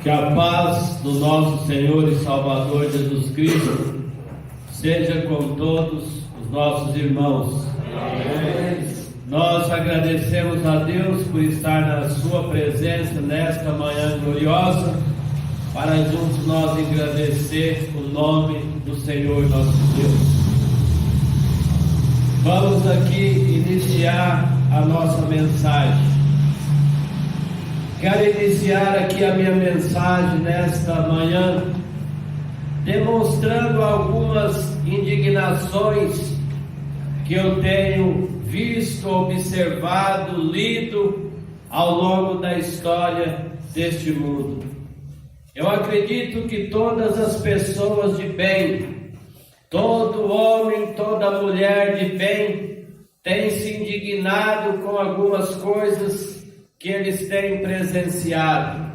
Que a paz do nosso Senhor e Salvador Jesus Cristo seja com todos os nossos irmãos. Amém. Nós agradecemos a Deus por estar na sua presença nesta manhã gloriosa, para juntos nós engrandecer o nome do Senhor nosso Deus. Vamos aqui iniciar a nossa mensagem. Quero iniciar aqui a minha mensagem nesta manhã, demonstrando algumas indignações que eu tenho visto, observado, lido ao longo da história deste mundo. Eu acredito que todas as pessoas de bem, todo homem, toda mulher de bem, tem se indignado com algumas coisas que eles têm presenciado.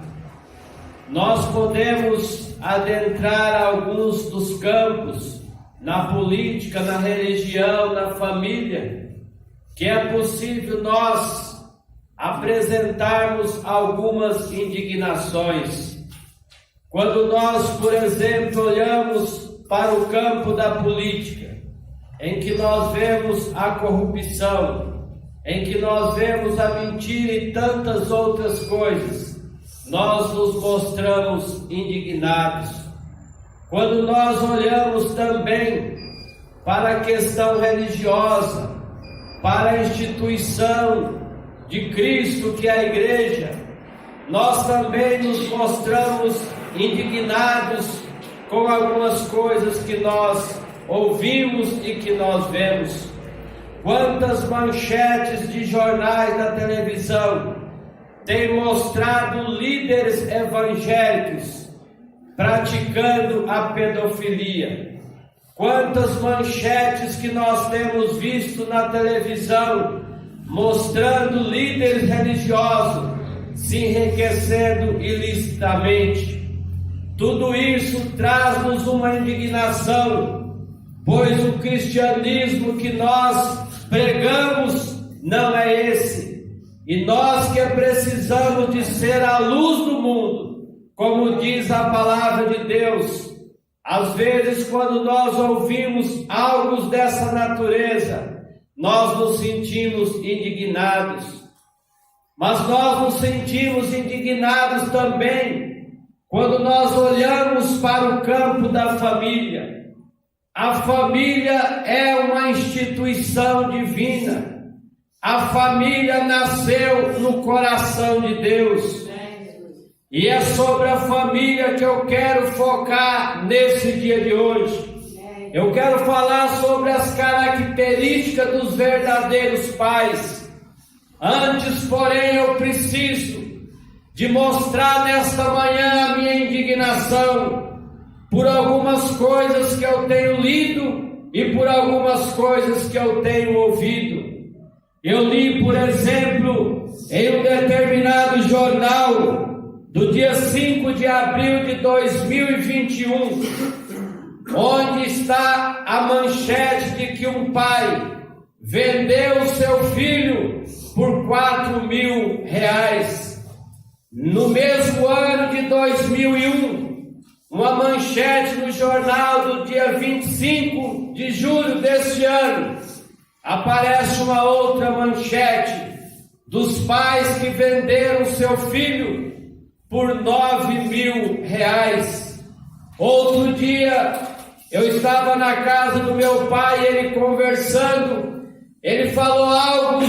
Nós podemos adentrar alguns dos campos, na política, na religião, na família, que é possível nós apresentarmos algumas indignações. Quando nós, por exemplo, olhamos para o campo da política, em que nós vemos a corrupção, em que nós vemos a mentira e tantas outras coisas, nós nos mostramos indignados. Quando nós olhamos também para a questão religiosa, para a instituição de Cristo, que é a igreja, nós também nos mostramos indignados com algumas coisas que nós ouvimos e que nós vemos. Quantas manchetes de jornais na televisão têm mostrado líderes evangélicos praticando a pedofilia? Quantas manchetes que nós temos visto na televisão mostrando líderes religiosos se enriquecendo ilicitamente? Tudo isso traz-nos uma indignação, pois o cristianismo que nós pregamos não é esse, e nós que precisamos de ser a luz do mundo, como diz a palavra de Deus. Às vezes, quando nós ouvimos algo dessa natureza, nós nos sentimos indignados, mas nós nos sentimos indignados também quando nós olhamos para o campo da família. A família é uma instituição divina. A família nasceu no coração de Deus. E é sobre a família que eu quero focar nesse dia de hoje. Eu quero falar sobre as características dos verdadeiros pais. Antes, porém, eu preciso de mostrar nesta manhã a minha indignação por algumas coisas que eu tenho lido e por algumas coisas que eu tenho ouvido. Eu li, por exemplo, em um determinado jornal, do dia 5 de abril de 2021, onde está a manchete de que um pai vendeu seu filho por R$4.000. No mesmo ano de 2001, uma manchete no jornal do dia 25 de julho deste ano, aparece uma outra manchete dos pais que venderam seu filho por R$9.000. Outro dia, eu estava na casa do meu pai, ele conversando, ele falou algo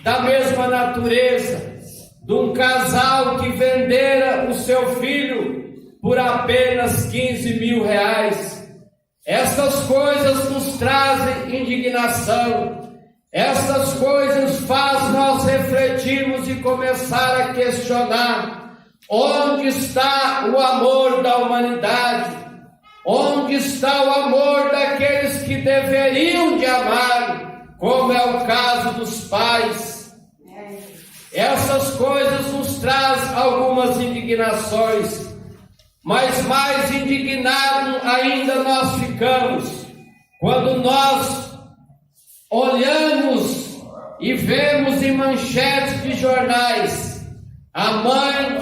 da mesma natureza, de um casal que vendera o seu filho por apenas R$15.000. Essas coisas nos trazem indignação. Essas coisas fazem nós refletirmos e começar a questionar: onde está o amor da humanidade? Onde está o amor daqueles que deveriam de amar, como é o caso dos pais? Essas coisas nos trazem algumas indignações, mas mais indignados ainda nós ficamos quando nós olhamos e vemos em manchetes de jornais a mãe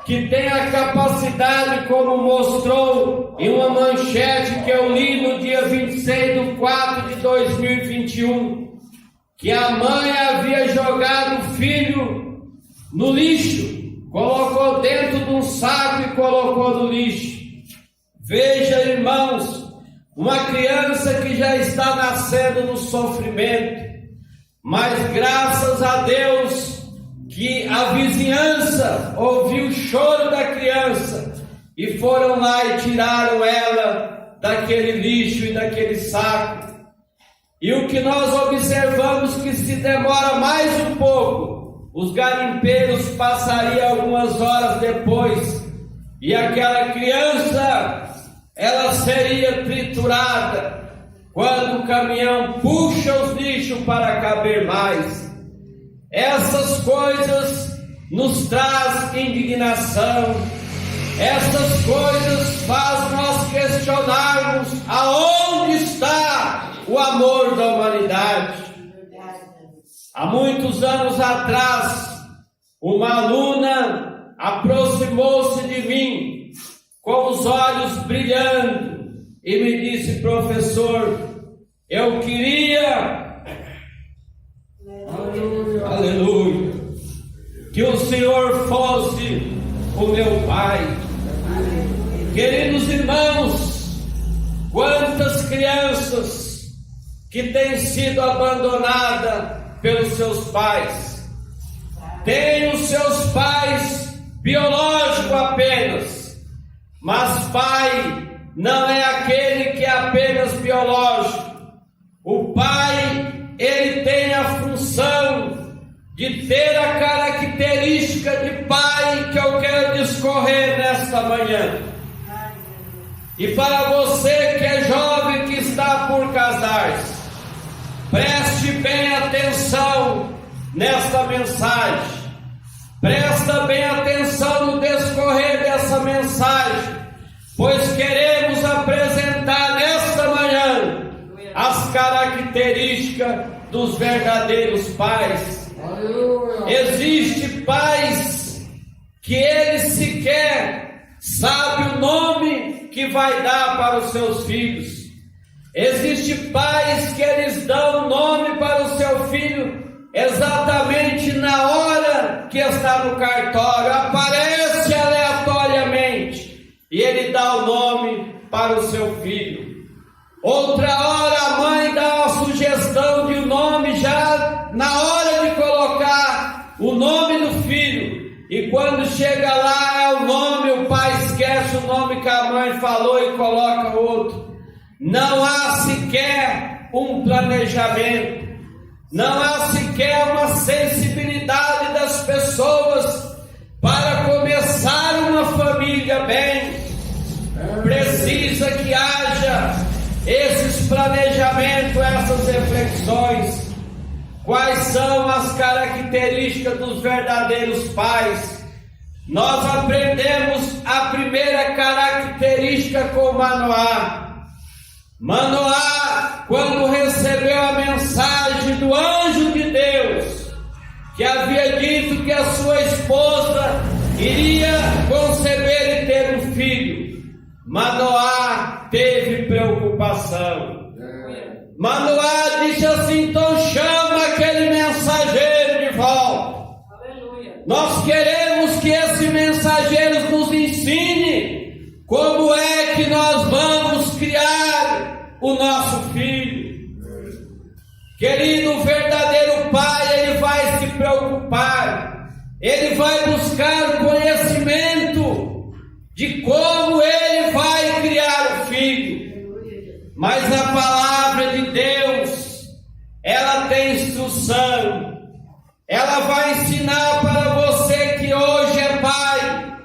que tem a capacidade, como mostrou em uma manchete que eu li no dia 26/4/2021, que a mãe havia jogado o filho no lixo, colocou dentro de um saco e colocou no lixo. Veja, irmãos, uma criança que já está nascendo no sofrimento, mas graças a Deus que a vizinhança ouviu o choro da criança e foram lá e tiraram ela daquele lixo e daquele saco. E o que nós observamos que se demora mais um pouco, os garimpeiros passariam algumas horas depois e aquela criança, ela seria triturada quando o caminhão puxa os lixos para caber mais. Essas coisas nos traz indignação, essas coisas fazem nós questionarmos aonde está o amor da humanidade. Há muitos anos atrás, uma aluna aproximou-se de mim com os olhos brilhando e me disse: professor, eu queria, aleluia, que o Senhor fosse o meu pai. Queridos irmãos, quantas crianças que têm sido abandonadas pelos seus pais, têm os seus pais biológicos apenas, mas pai não é aquele que é apenas biológico. O pai, ele tem a função de ter a característica de pai que eu quero discorrer nesta manhã. E para você que é jovem, que está por casar-se, preste bem atenção nesta mensagem. Presta bem atenção no discorrer dessa mensagem, pois queremos apresentar nesta manhã as características dos verdadeiros pais. Existem pais que eles sequer sabem o nome que vai dar para os seus filhos. Existem pais que eles dão o nome para o seu filho exatamente na hora que está no cartório, aparece aleatoriamente e ele dá o nome para o seu filho. Outra hora a mãe dá a sugestão de um nome já na hora de colocar o nome do filho, e quando chega lá é o nome, o pai esquece o nome que a mãe falou e coloca outro. Não há sequer um planejamento, não há sequer uma sensibilidade das pessoas para começar uma família bem. Precisa que haja esses planejamentos, essas reflexões. Quais são as características dos verdadeiros pais? Nós aprendemos a primeira característica com Manoá. Manoá, quando recebeu a mensagem do anjo de Deus, que havia dito que a sua esposa iria conceber e ter um filho, Manoá teve preocupação. Manoá disse assim: então chama aquele mensageiro de volta. Nós queremos que esse mensageiro nos ensine como é que nós vamos criar o nosso filho. Querido, o verdadeiro pai, ele vai se preocupar, ele vai buscar o conhecimento de como ele vai criar o filho. Mas a palavra de Deus, ela tem instrução, ela vai ensinar para você que hoje é pai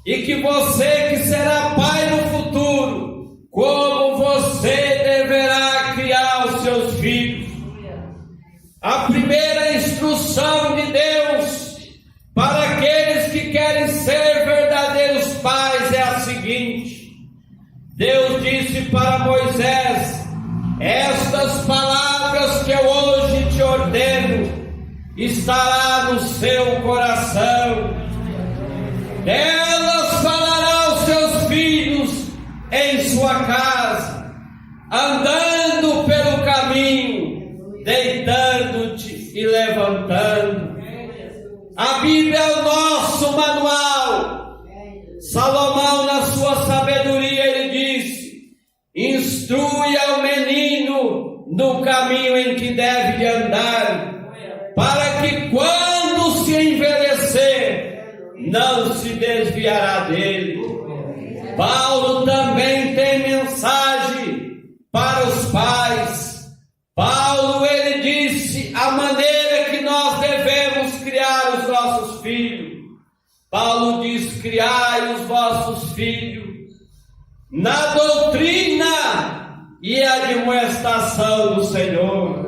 e que você que será pai no futuro, como você deverá criar os seus filhos. A primeira instrução de Deus para aqueles que querem ser verdadeiros pais é a seguinte: Deus disse para Moisés: estas palavras que eu hoje te ordeno estará no seu coração. sua casa, andando pelo caminho, deitando-te e levantando. A Bíblia é o nosso manual. Salomão, na sua sabedoria, ele disse: instrui ao menino no caminho em que deve de andar, para que quando se envelhecer, não se desviará dele. Paulo também tem mensagem para os pais. Paulo, ele disse a maneira que nós devemos criar os nossos filhos. Paulo diz: criai os vossos filhos na doutrina e admoestação do Senhor.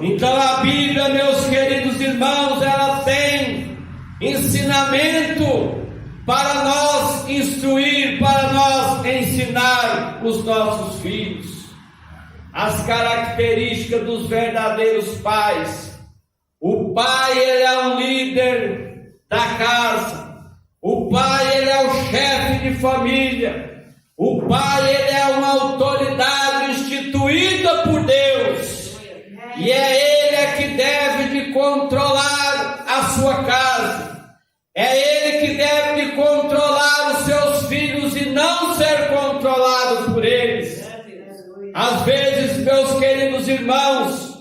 Então a Bíblia, meus queridos irmãos, ela tem ensinamento para nós instruir, para nós ensinar os nossos filhos. As características dos verdadeiros pais. O pai, ele é um líder da casa. O pai, ele é o chefe de família. O pai, ele é uma autoridade instituída por Deus. E é ele que deve de controlar a sua casa. É ele que deve de controlar os seus filhos e não ser controlado por eles. Às vezes, meus queridos irmãos,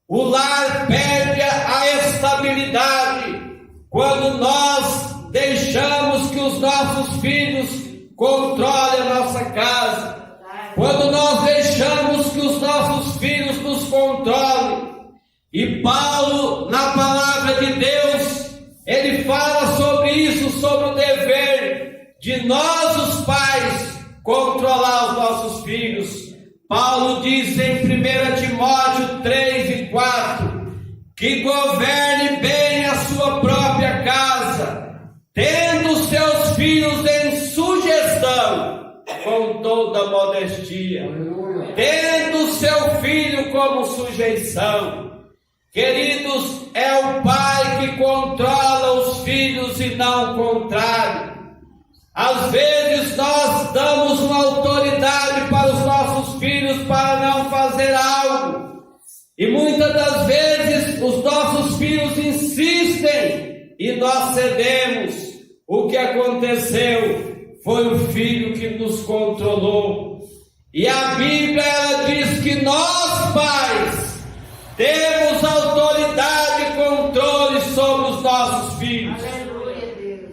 o lar perde a estabilidade quando nós deixamos que os nossos filhos controlem a nossa casa. Quando nós deixamos que os nossos filhos nos controlem. E Paulo, na palavra de Deus, ele fala sobre isso, sobre o dever de nós, os pais, controlar os nossos filhos. Paulo diz em 1 Timóteo 3:4, que governe bem a sua própria casa, tendo seus filhos em sugestão, com toda modestia, tendo seu filho como sujeição. Queridos, é o pai que controla os filhos e não o contrário. Às vezes nós damos uma autoridade para os nossos filhos para não fazer algo. E muitas das vezes os nossos filhos insistem e nós cedemos. O que aconteceu foi o filho que nos controlou. E a Bíblia, ela diz que nós, pais, temos autoridade e controle sobre os nossos filhos.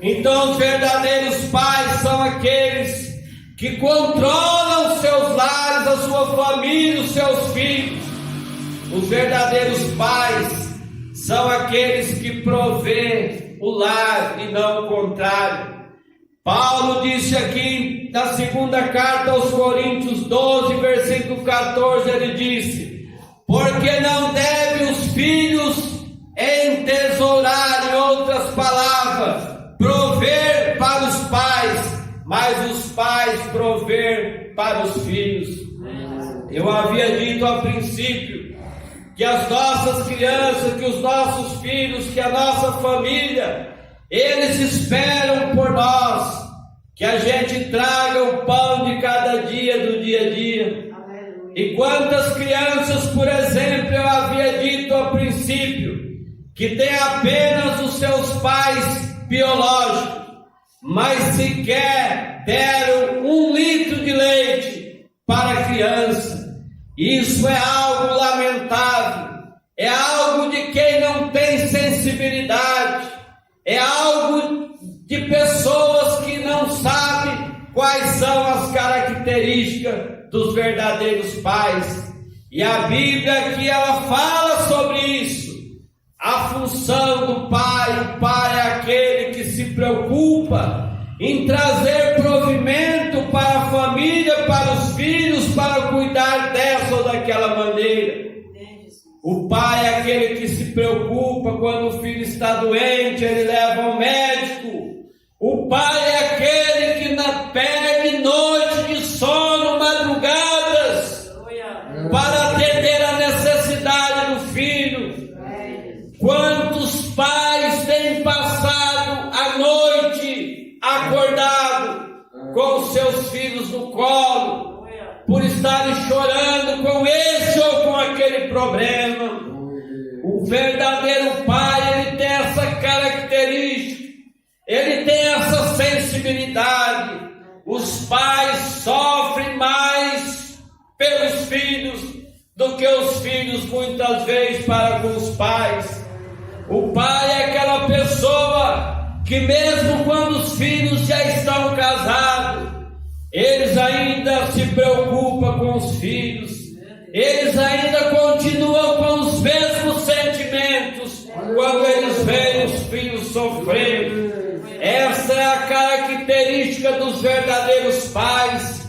Então, os verdadeiros pais são aqueles que controlam os seus lares, a sua família, os seus filhos. Os verdadeiros pais são aqueles que provê o lar e não o contrário. Paulo disse aqui na segunda carta aos Coríntios 12, versículo 14, ele disse: porque não devem os filhos entesourar, em outras palavras, prover para os pais, mas os pais prover para os filhos. Eu havia dito a princípio que as nossas crianças, que os nossos filhos, que a nossa família, eles esperam por nós, que a gente traga o pão de cada dia, do dia a dia. E quantas crianças, por exemplo, eu havia dito a princípio, que têm apenas os seus pais biológicos, mas sequer deram 1 litro de leite para a criança. Isso é algo lamentável, é algo de quem não tem sensibilidade, é algo de pessoas que não sabem quais são as características dos verdadeiros pais. E a Bíblia aqui, ela fala sobre isso. A função do pai, o pai é aquele que se preocupa em trazer provimento para a família, para os filhos, para cuidar dessa ou daquela maneira. O pai é aquele que se preocupa quando o filho está doente, ele leva ao médico. O pai é aquele que perde noite de sono, madrugadas, para atender a necessidade do filho. Quantos pais têm passado a noite acordado com seus filhos no colo, estarem chorando com esse ou com aquele problema. O verdadeiro pai, ele tem essa característica, ele tem essa sensibilidade. Os pais sofrem mais pelos filhos do que os filhos muitas vezes para com os pais. O pai é aquela pessoa que mesmo quando os filhos já estão casados, eles ainda se preocupam com os filhos, eles ainda continuam com os mesmos sentimentos quando eles veem os filhos sofrendo. Essa é a característica dos verdadeiros pais,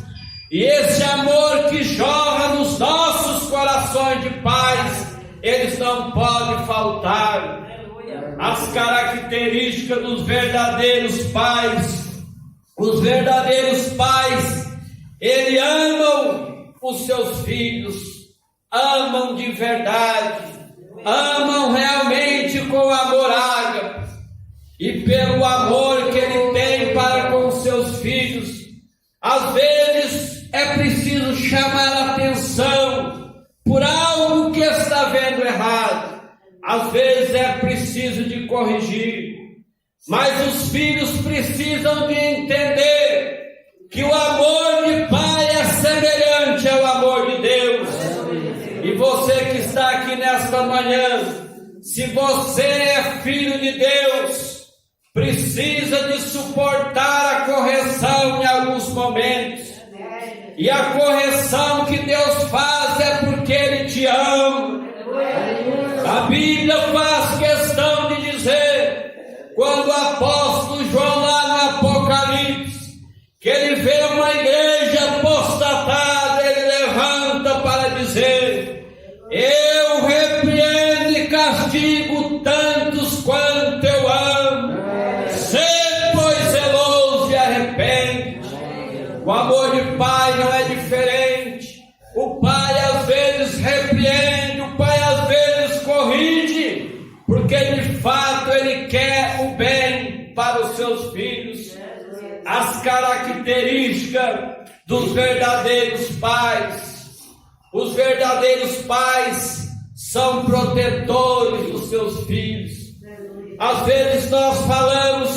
e esse amor que jorra nos nossos corações de pais, eles não podem faltar. As características dos verdadeiros pais. Os verdadeiros pais, eles amam os seus filhos, amam de verdade, amam realmente com amor ágape, e pelo amor que ele tem para com os seus filhos, às vezes é preciso chamar a atenção por algo que está vendo errado, às vezes é preciso de corrigir. Mas os filhos precisam de entender que o amor de pai é semelhante ao amor de Deus. E você que está aqui nesta manhã, se você é filho de Deus, precisa de suportar a correção em alguns momentos. E a correção que Deus faz é porque Ele te ama. A Bíblia faz questão de dizer, quando o apóstolo João lá no Apocalipse, que ele vê uma igreja apostatada, ele levanta para dizer: eu repreendo e castigo tantos quanto eu amo. Sê, pois, zeloso e arrepende. O amor de pai não é diferente. O pai às vezes repreende, o pai às vezes corrige, porque de fato ele quer o bem para os seus filhos. As características dos verdadeiros pais. Os verdadeiros pais são protetores dos seus filhos. Às vezes nós falamos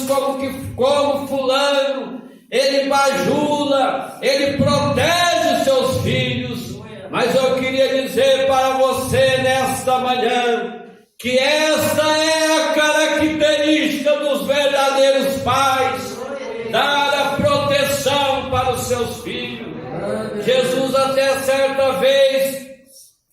como fulano, ele bajula, ele protege os seus filhos. Mas eu queria dizer para você nesta manhã, que esta é a característica dos verdadeiros pais, dar a proteção para os seus filhos. Jesus até certa vez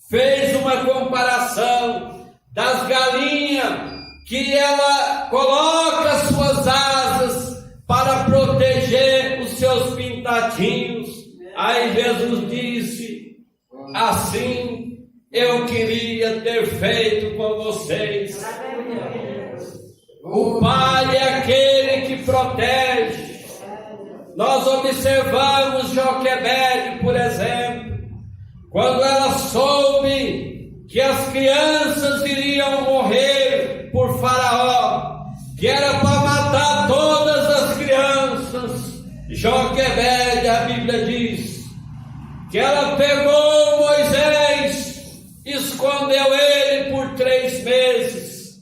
fez uma comparação das galinhas, que ela coloca suas asas para proteger os seus pintadinhos. Aí Jesus disse: assim eu queria ter feito com vocês. O pai é aquele que protege. Nós observamos Joquebede, por exemplo, quando ela soube que as crianças iriam morrer por Faraó, que era para matar todas as crianças. Joquebede, a Bíblia diz que ela pegou Moisés, escondeu ele por 3 meses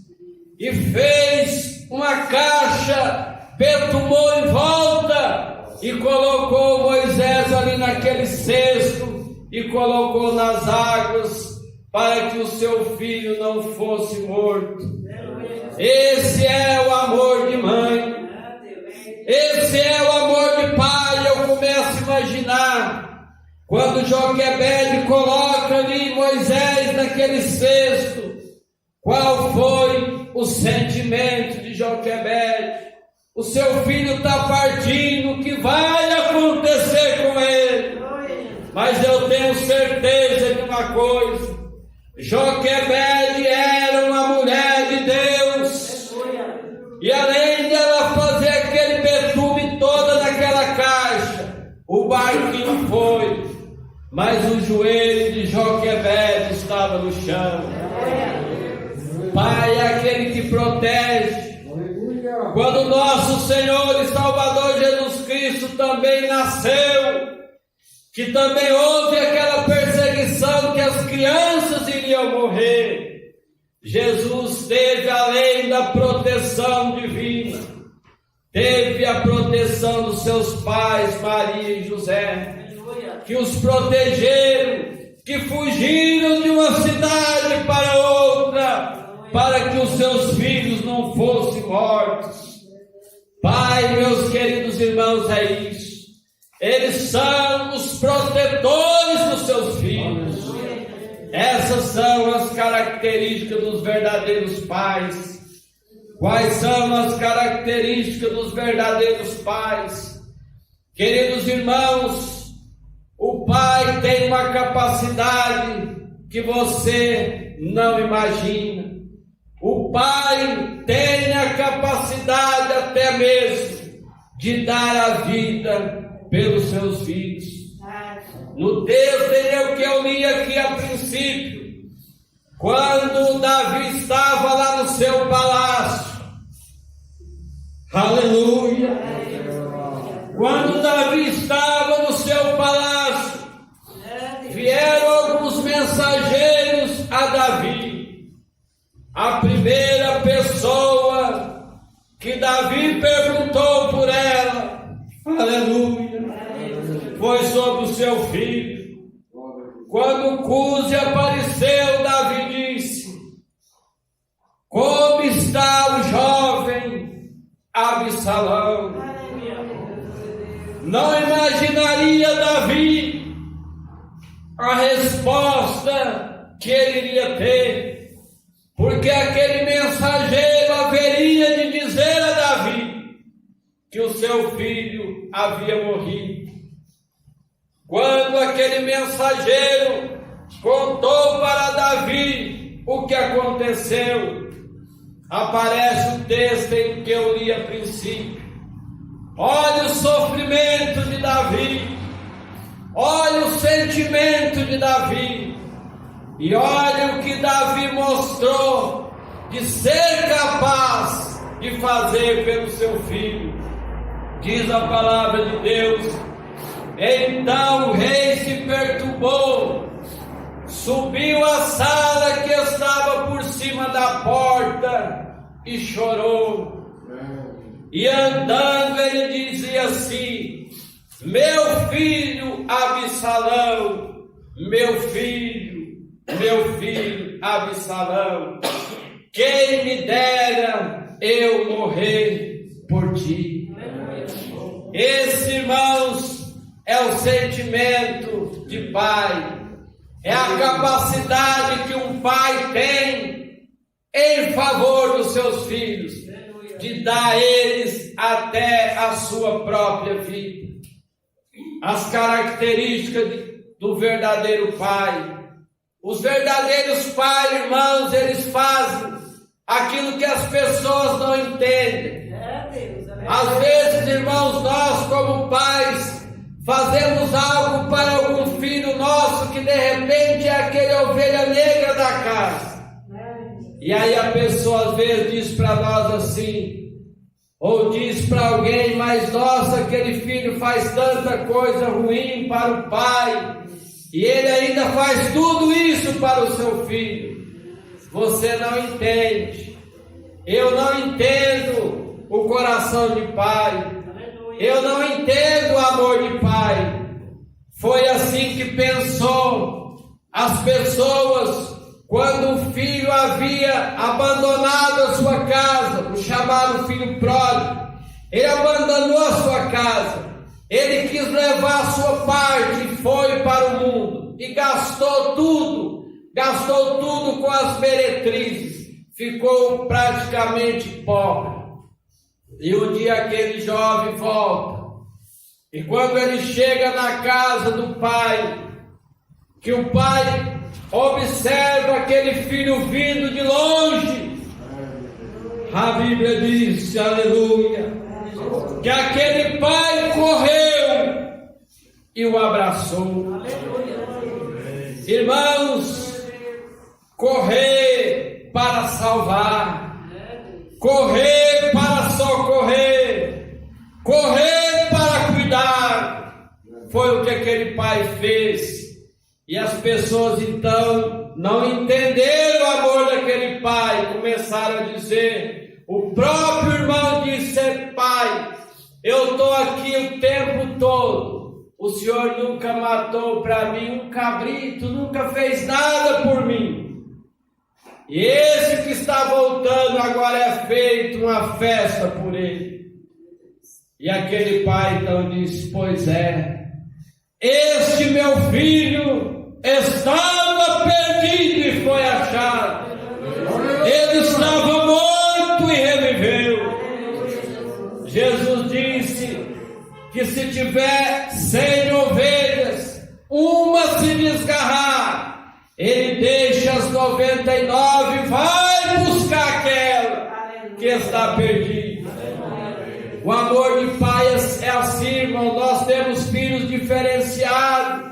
e fez uma caixa, perfumou em volta e colocou Moisés ali naquele cesto e colocou nas águas para que o seu filho não fosse morto. Esse é o amor de mãe, esse é o amor de pai. Eu começo a imaginar quando Joquebede coloca ali Moisés naquele cesto, qual foi o sentimento de Joquebede? O seu filho está partindo, o que vai acontecer com ele? Mas eu tenho certeza de uma coisa: Joquebede era uma mulher de Deus, e além de ela fazer aquele betume toda naquela caixa, o barquinho foi, mas o joelho de Joquebede estava no chão. Pai é aquele que protege. Quando nosso Senhor e Salvador Jesus Cristo também nasceu, que também houve aquela perseguição que as crianças iriam morrer, Jesus teve, além da proteção divina, teve a proteção dos seus pais, Maria e José, que os protegeram, que fugiram de uma cidade para outra, para que os seus filhos não fossem mortos. Pai, meus queridos irmãos, é isso. Eles são os protetores dos seus filhos. Essas são as características dos verdadeiros pais. Quais são as características dos verdadeiros pais? Queridos irmãos, o pai tem uma capacidade que você não imagina. O pai tem a capacidade até mesmo de dar a vida pelos seus filhos. No texto que eu li aqui a princípio, quando Davi estava lá no seu palácio, aleluia, quando Davi estava no seu palácio, vieram alguns mensageiros a Davi. A primeira pessoa que Davi perguntou por ela, aleluia, foi sobre o seu filho. Quando Cuse apareceu, Davi disse: como está o jovem Absalão? Não imaginaria Davi a resposta que ele iria ter, porque aquele mensageiro haveria de dizer a Davi que o seu filho havia morrido. Quando aquele mensageiro contou para Davi o que aconteceu, aparece o texto em que eu li a princípio. Olha o sofrimento de Davi, olha o sentimento de Davi, e olha o que Davi mostrou de ser capaz de fazer pelo seu filho. Diz a palavra de Deus: então o rei se perturbou, subiu à sala que estava por cima da porta e chorou. E andando ele dizia assim: meu filho Absalão, meu filho Absalão, quem me dera eu morrer por ti. Esse, irmãos, é o sentimento de pai, é a capacidade que um pai tem em favor dos seus filhos, de dar a eles até a sua própria vida. As características do verdadeiro pai. Os verdadeiros pais, irmãos, eles fazem aquilo que as pessoas não entendem. Às vezes, irmãos, nós como pais fazemos algo para algum filho nosso que de repente é aquele ovelha negra da casa. E aí a pessoa às vezes diz para nós assim, ou diz para alguém: mas nossa, aquele filho faz tanta coisa ruim para o pai, e ele ainda faz tudo isso para o seu filho. Você não entende. Eu não entendo o coração de pai. Eu não entendo o amor de pai. Foi assim que pensou as pessoas quando o filho havia abandonado a sua casa, o chamado filho pródigo. Ele abandonou a sua casa, ele quis levar a sua parte e foi para o mundo, e gastou tudo com as meretrizes, ficou praticamente pobre. E um dia aquele jovem volta, e quando ele chega na casa do pai, que o pai observa aquele filho vindo de longe, a Bíblia diz, aleluia, que aquele pai correu e o abraçou. Irmãos, correr para salvar, correr para socorrer, correr para cuidar, foi o que aquele pai fez. E as pessoas então não entenderam o amor daquele pai, começaram a dizer, o próprio irmão disse, pai, eu estou aqui o tempo todo, o senhor nunca matou para mim um cabrito, nunca fez nada por mim. E esse que está voltando agora é feito uma festa por ele. E aquele pai então disse, pois é, este meu filho estava perdido e foi achado. Ele estava morto e reviveu. Jesus disse que se tiver 100 ovelhas, uma se desgarrar, ele deixa as 99 e vai buscar aquela que está perdida. O amor de pai é assim, irmão. Nós temos filhos diferenciados.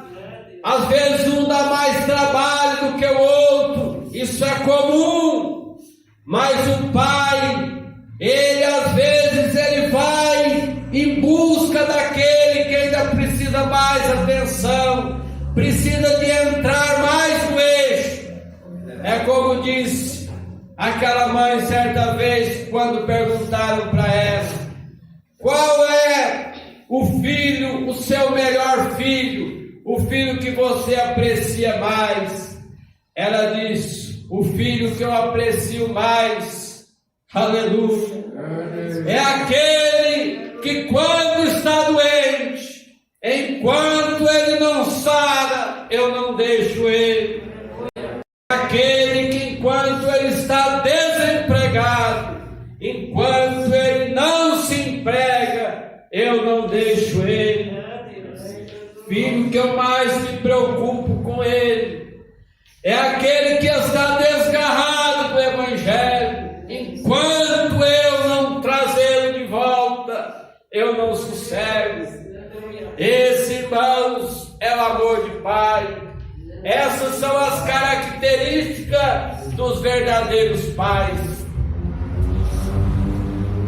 Às vezes um dá mais trabalho do que o outro. Isso é comum. Mas o pai, ele às vezes ele vai em busca daquele que ainda precisa mais atenção, precisa de entrar mais no eixo. É como disse aquela mãe certa vez, quando perguntaram para ela, qual é o filho, o seu melhor filho, o filho que você aprecia mais? Ela disse, o filho que eu aprecio mais, aleluia, é aquele que quando está doente, enquanto ele não sara, eu não deixo ele. Aquele que enquanto ele está desempregado, enquanto ele não se emprega, eu não deixo ele. Filho que eu mais me preocupo com ele é aquele que está desgarrado do Evangelho. Enquanto eu não trazê-lo de volta, eu não sossego. Esse, irmãos, é o amor de pai. Essas são as características dos verdadeiros pais.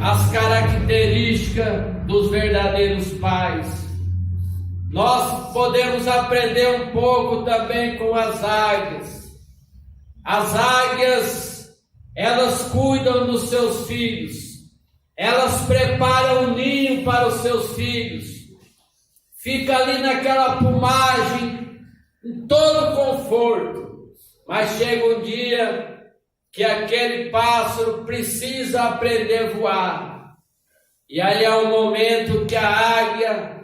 As características dos verdadeiros pais. Nós podemos aprender um pouco também com as águias. As águias, elas cuidam dos seus filhos. Elas preparam um ninho para os seus filhos. Fica ali naquela plumagem, em todo conforto. Mas chega um dia que aquele pássaro precisa aprender a voar. E aí é o momento que a águia,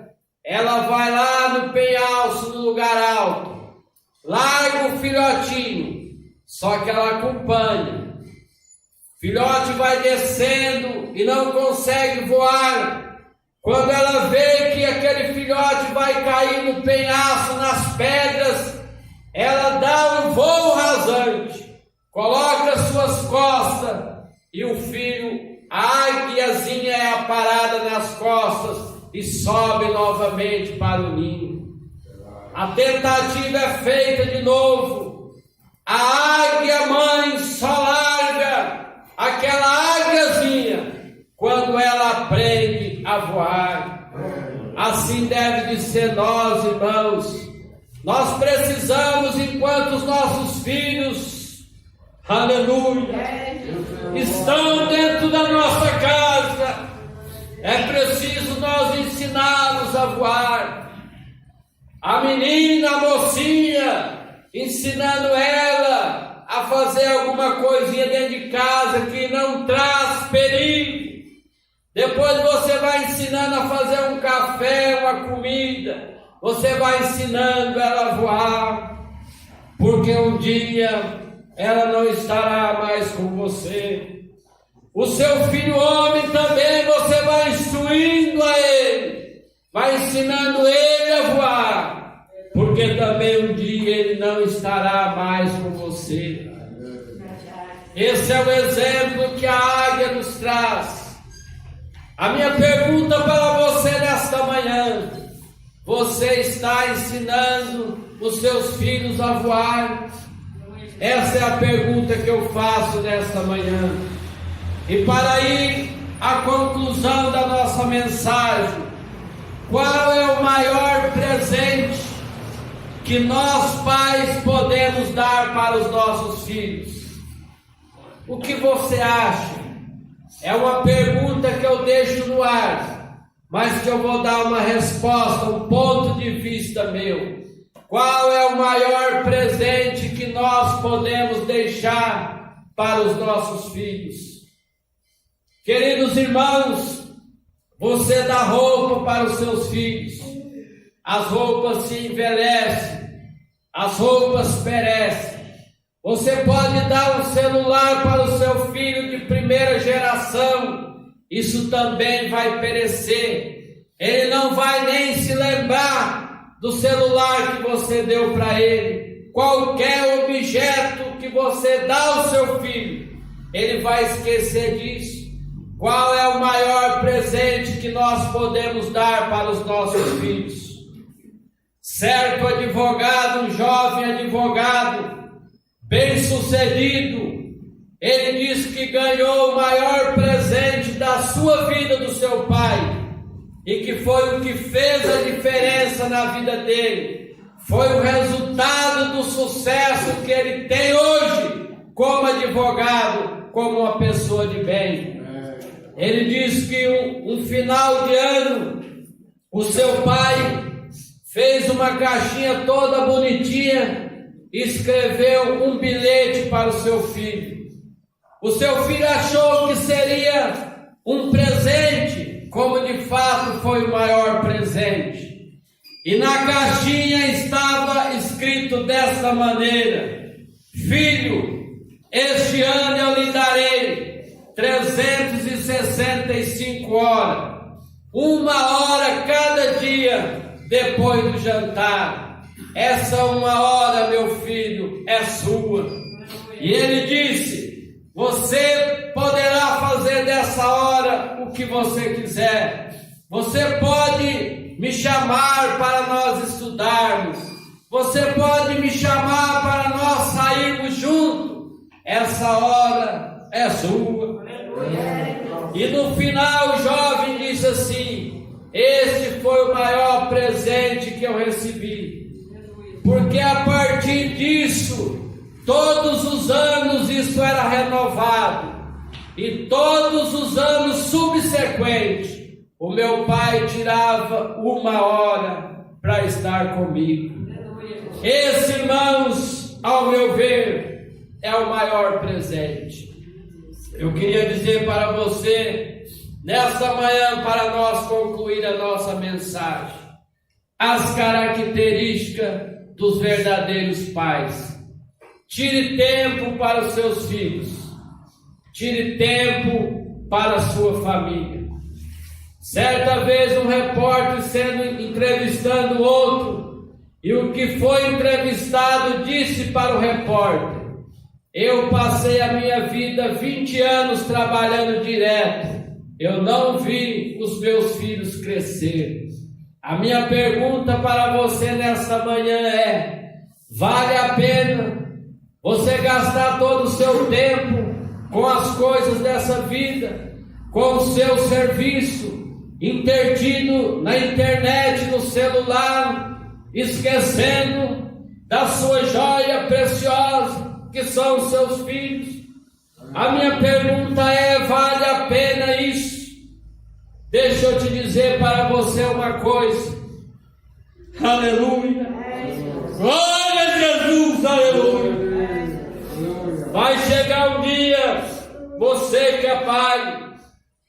ela vai lá no penhasco, no lugar alto, larga o filhotinho, só que ela acompanha. O filhote vai descendo e não consegue voar. Quando ela vê que aquele filhote vai cair no penhasco, nas pedras, ela dá um voo rasante, coloca suas costas e o filho, a águiazinha é aparada nas costas e sobe novamente para o ninho. A tentativa é feita de novo. A águia mãe só larga aquela águiazinha quando ela aprende a voar. Assim deve de ser nós, irmãos. Nós precisamos, enquanto os nossos filhos, aleluia, estão dentro da nossa casa, é preciso nós ensiná-los a voar. A menina, a mocinha, ensinando ela a fazer alguma coisinha dentro de casa que não traz perigo. Depois você vai ensinando a fazer um café, uma comida. Você vai ensinando ela a voar. Porque um dia ela não estará mais com você. O seu filho homem também você vai instruindo a ele. Vai ensinando ele a voar. Porque também um dia ele não estará mais com você. Esse é o exemplo que a águia nos traz. A minha pergunta para você nesta manhã: você está ensinando os seus filhos a voar? Essa é a pergunta que eu faço nesta manhã. E para ir à conclusão da nossa mensagem, qual é o maior presente que nós pais podemos dar para os nossos filhos? O que você acha? É uma pergunta que eu deixo no ar, mas que eu vou dar uma resposta, um ponto de vista meu. Qual é o maior presente que nós podemos deixar para os nossos filhos? Queridos irmãos, você dá roupa para os seus filhos, as roupas se envelhecem, as roupas perecem. Você pode dar um celular para o seu filho de primeira geração, isso também vai perecer. Ele não vai nem se lembrar do celular que você deu para ele. Qualquer objeto que você dá ao seu filho, ele vai esquecer disso. Qual é o maior presente que nós podemos dar para os nossos filhos? Certo advogado, um jovem advogado, bem-sucedido, ele disse que ganhou o maior presente da sua vida do seu pai, e que foi o que fez a diferença na vida dele, foi o resultado do sucesso que ele tem hoje como advogado, como uma pessoa de bem. Ele disse que um final de ano, o seu pai fez uma caixinha toda bonitinha, escreveu um bilhete para o seu filho. O seu filho achou que seria um presente, como de fato foi o maior presente. E na caixinha estava escrito desta maneira: filho, este ano eu lhe darei 365 horas, 1 hora cada dia depois do jantar. Essa 1 hora, meu filho, é sua. E ele disse: você poderá fazer dessa hora o que você quiser. Você pode me chamar para nós estudarmos. Você pode me chamar para nós sairmos juntos. Essa hora é sua. E no final o jovem disse assim: este foi o maior presente que eu recebi, porque a partir disso, todos os anos isso era renovado, e todos os anos subsequentes, o meu pai tirava 1 hora para estar comigo. Esse, irmãos, ao meu ver, é o maior presente. Eu queria dizer para você, nesta manhã, para nós concluir a nossa mensagem, as características dos verdadeiros pais. Tire tempo para os seus filhos, tire tempo para a sua família. Certa vez um repórter entrevistando outro, e o que foi entrevistado disse para o repórter: eu passei a minha vida 20 anos trabalhando direto, eu não vi os meus filhos crescer. A minha pergunta para você nessa manhã é: vale a pena você gastar todo o seu tempo com as coisas dessa vida, com o seu serviço, intertido na internet, no celular, esquecendo da sua joia preciosa, que são os seus filhos? A minha pergunta é: vale a pena isso? Deixa eu te dizer para você uma coisa. Aleluia! Glória a Jesus! Aleluia! Vai chegar um dia, você que é pai,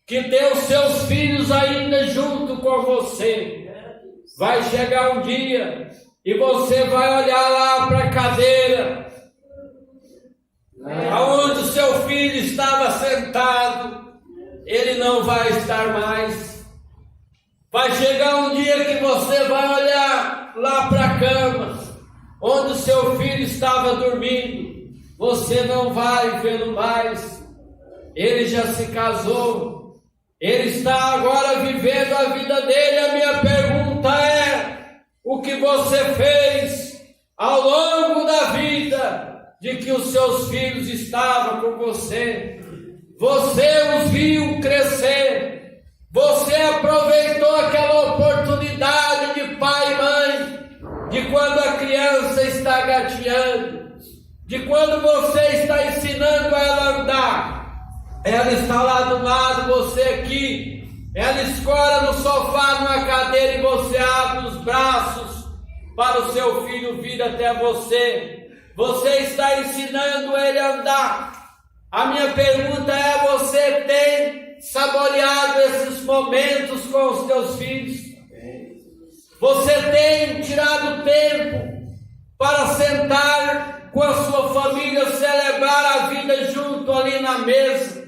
que tem os seus filhos ainda junto com você, vai chegar um dia e você vai olhar lá para a cadeira aonde o seu filho estava sentado, ele não vai estar mais. Vai chegar um dia que você vai olhar lá para a cama onde o seu filho estava dormindo, você não vai vê-lo mais. Ele já se casou, ele está agora vivendo a vida dele. A minha pergunta é: o que você fez ao longo da vida de que os seus filhos estavam com você? Você os viu crescer, você aproveitou aquela oportunidade de pai e mãe, de quando a criança criança está gateando, de quando você está ensinando ela a andar, ela está lá do lado, você aqui, ela escora no sofá, numa cadeira, e você abre os braços para o seu filho vir até você. Você está ensinando ele a andar. A minha pergunta é: você tem saboreado esses momentos com os teus filhos? Você tem tirado tempo para sentar com a sua família, celebrar a vida junto ali na mesa?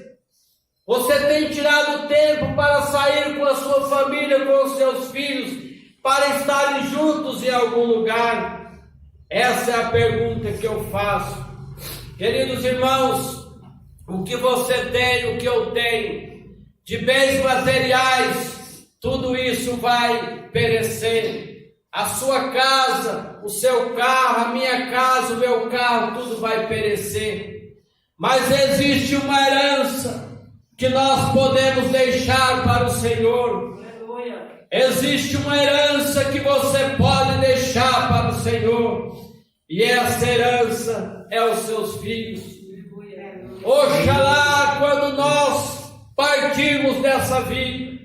Você tem tirado tempo para sair com a sua família, com os seus filhos, para estarem juntos em algum lugar? Essa é a pergunta que eu faço. Queridos irmãos, o que você tem, o que eu tenho, de bens materiais, tudo isso vai perecer. A sua casa, o seu carro, a minha casa, o meu carro, tudo vai perecer. Mas existe uma herança que nós podemos deixar para o Senhor. Existe uma herança que você pode deixar para o Senhor, e essa herança é os seus filhos. Oxalá, quando nós partirmos dessa vida,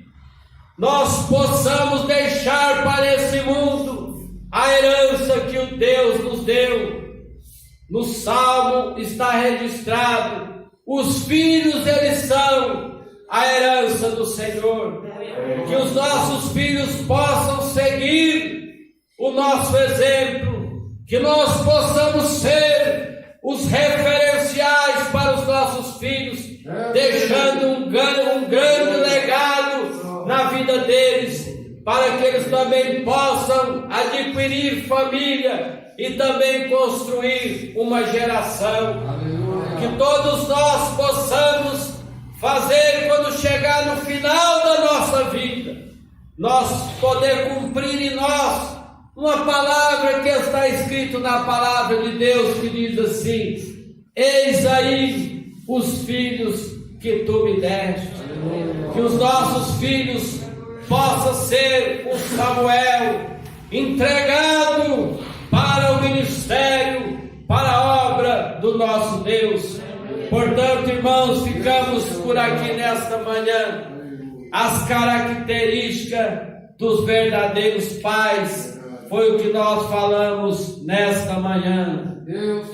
nós possamos deixar para esse mundo a herança que o Deus nos deu. No Salmo está registrado: os filhos, eles são a herança do Senhor. Que os nossos filhos possam seguir o nosso exemplo, que nós possamos ser os referenciais para os nossos filhos, deixando um grande legado na vida deles, para que eles também possam adquirir família e também construir uma geração. Que todos nós possamos fazer, quando chegar no final da nossa vida, nós poder cumprir em nós uma palavra que está escrito na palavra de Deus, que diz assim: eis aí os filhos que tu me deste. Que os nossos filhos possam ser o Samuel entregado para o ministério, para a obra do nosso Deus. Portanto, irmãos, ficamos por aqui nesta manhã. As características dos verdadeiros pais foi o que nós falamos nesta manhã.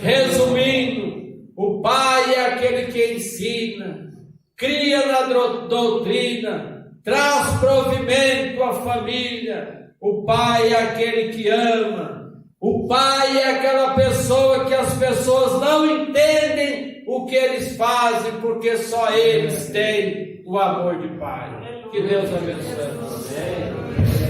Resumindo, o pai é aquele que ensina, cria na doutrina, traz provimento à família. O pai é aquele que ama. O pai é aquela pessoa que as pessoas não entendem o que eles fazem, porque só eles têm o amor de pai. Que Deus abençoe.